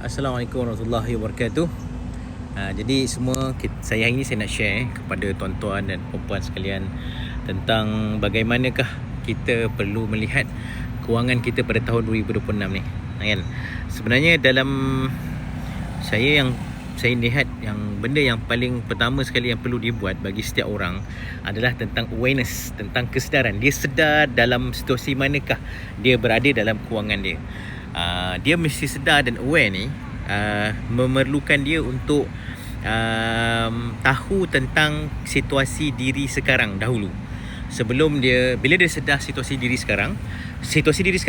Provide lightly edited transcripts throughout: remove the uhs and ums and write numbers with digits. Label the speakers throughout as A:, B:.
A: Assalamualaikum warahmatullahi wabarakatuh. Jadi saya hari ini saya nak share kepada tuan-tuan dan puan-puan sekalian tentang bagaimanakah kita perlu melihat kewangan kita pada tahun 2026 ni. Kan? Sebenarnya dalam saya lihat yang benda yang paling pertama sekali yang perlu dibuat bagi setiap orang adalah tentang awareness, tentang kesedaran. Dia sedar dalam situasi manakah dia berada dalam kewangan dia. Dia mesti sedar dan aware ni memerlukan dia untuk tahu tentang situasi diri sekarang dahulu. Bila dia sedar situasi diri sekarang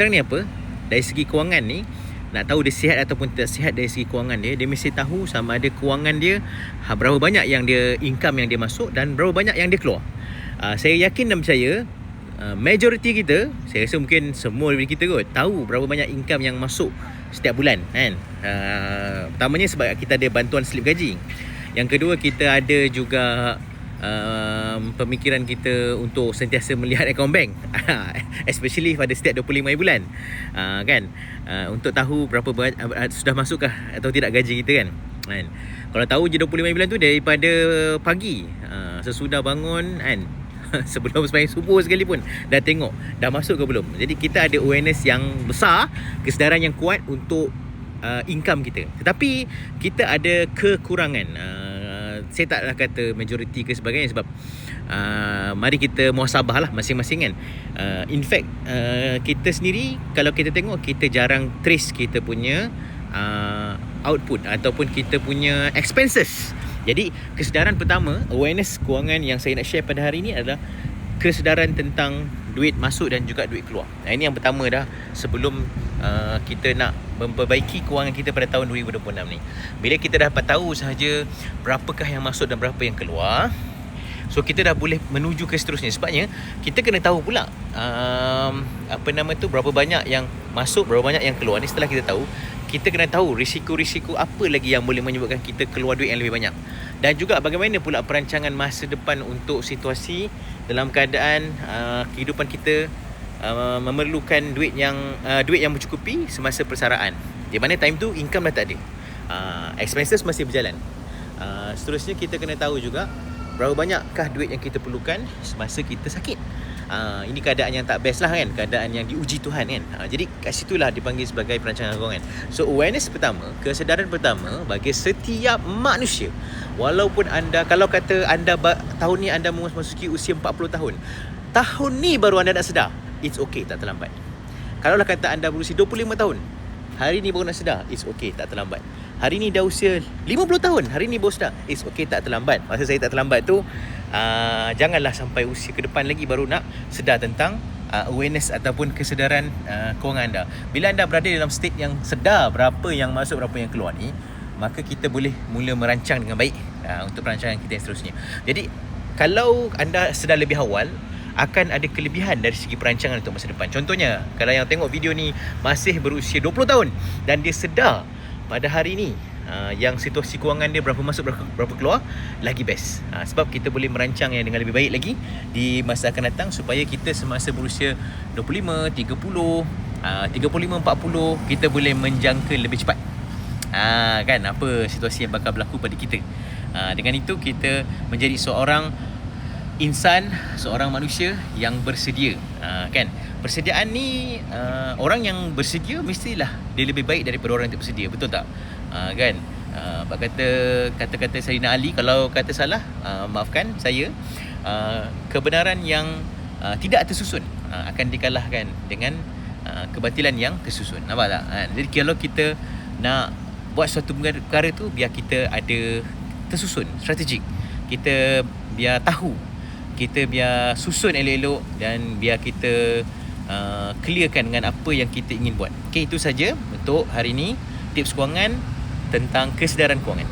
A: ni apa? Dari segi kewangan ni, nak tahu dia sihat ataupun tidak sihat dari segi kewangan dia mesti tahu sama ada kewangan dia berapa banyak yang dia income yang dia masuk dan berapa banyak yang dia keluar. Saya yakin dan percaya majoriti kita, saya rasa mungkin semua daripada kita kot tahu berapa banyak income yang masuk setiap bulan kan. Pertamanya sebab kita ada bantuan slip gaji. Yang kedua, kita ada juga pemikiran kita untuk sentiasa melihat akaun bank especially pada setiap 25 bulan kan, untuk tahu berapa sudah masukkah atau tidak gaji kita kan. Kalau tahu je 25 bulan tu daripada pagi sesudah bangun kan, sebelum sembahyang subuh sekalipun dah tengok dah masuk ke belum. Jadi kita ada awareness yang besar, kesedaran yang kuat untuk income kita. Tetapi kita ada kekurangan. Saya taklah kata majoriti ke sebagainya sebab mari kita muhasabah lah masing-masing kan. In fact kita sendiri kalau kita tengok, kita jarang trace kita punya output ataupun kita punya expenses. Jadi kesedaran pertama, awareness kewangan yang saya nak share pada hari ini adalah kesedaran tentang duit masuk dan juga duit keluar. Ini yang pertama dah sebelum kita nak memperbaiki kewangan kita pada tahun 2026 ni. Bila kita dapat tahu sahaja berapakah yang masuk dan berapa yang keluar, so kita dah boleh menuju ke seterusnya. Sebabnya kita kena tahu pula berapa banyak yang masuk, berapa banyak yang keluar ni. Setelah kita tahu, kita kena tahu risiko-risiko apa lagi yang boleh menyebabkan kita keluar duit yang lebih banyak. Dan juga bagaimana pula perancangan masa depan untuk situasi dalam keadaan kehidupan kita memerlukan duit yang mencukupi semasa persaraan. Di mana time tu income dah tak ada, expenses masih berjalan. Seterusnya kita kena tahu juga berapa banyakkah duit yang kita perlukan semasa kita sakit. Ini keadaan yang tak best lah kan, keadaan yang diuji Tuhan kan. Jadi kat situlah dipanggil sebagai perancangan kewangan. So awareness pertama, kesedaran pertama bagi setiap manusia. Walaupun anda, kalau kata anda tahun ni anda memasuki usia 40 tahun, tahun ni baru anda nak sedar, it's okay, tak terlambat. Kalau lah kata anda berusia 25 tahun, hari ni baru nak sedar, it's okay, tak terlambat. Hari ni dah usia 50 tahun, hari ni baru sedar, it's okay, tak terlambat. Maksud saya tak terlambat tu, janganlah sampai usia ke depan lagi baru nak sedar tentang awareness ataupun kesedaran kewangan anda. Bila anda berada dalam state yang sedar berapa yang masuk, berapa yang keluar ni, maka kita boleh mula merancang dengan baik untuk perancangan kita yang seterusnya. Jadi kalau anda sedar lebih awal, akan ada kelebihan dari segi perancangan untuk masa depan. Contohnya, kalau yang tengok video ni masih berusia 20 tahun dan dia sedar pada hari ni yang situasi kewangan dia berapa masuk, berapa keluar, lagi best. Sebab kita boleh merancang yang dengan lebih baik lagi di masa akan datang, supaya kita semasa berusia 25, 30, 35, 40 kita boleh menjangka lebih cepat kan apa situasi yang bakal berlaku pada kita. Dengan itu kita menjadi seorang insan, seorang manusia yang bersedia. Kan persediaan ni, orang yang bersedia mestilah dia lebih baik daripada orang yang tak bersedia, betul tak? Kan kata-kata Sayyidina Ali, kalau kata salah maafkan saya. Kebenaran yang tidak tersusun akan dikalahkan dengan kebatilan yang tersusun. Nampak tak? Jadi kalau kita nak buat suatu perkara tu, biar kita ada tersusun, strategik. Kita biar tahu, kita biar susun elok-elok, dan biar kita clearkan dengan apa yang kita ingin buat. Okay, itu saja untuk hari ini tips kewangan tentang kesedaran kewangan.